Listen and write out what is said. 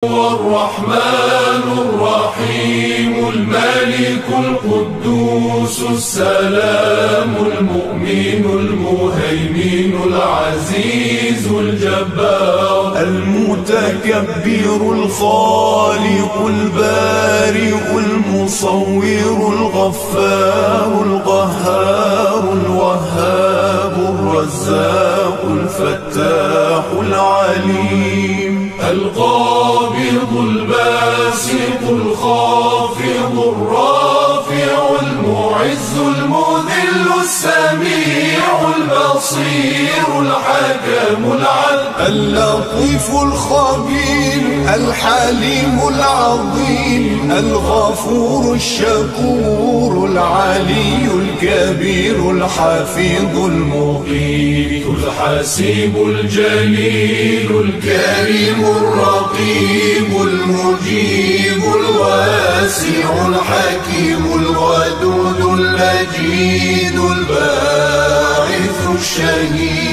هو الرحمن الرحيم الملك القدوس السلام المؤمن المهيمن العزيز الجبار المتكبر الخالق البارئ المصور الغفار القهار الوهاب الرزاق الفتاح العليم القابض الباسط الخافض الرافع المعز المذل السميع البصير الحكم العدل اللطيف الخبير الحليم العظيم الغفور الشكور العلي الكبير الحفيظ المقيت الحسيب الجليل الكريم الرقيب المجيب الواسع الحكيم الودود المجيد الباعث الشهيد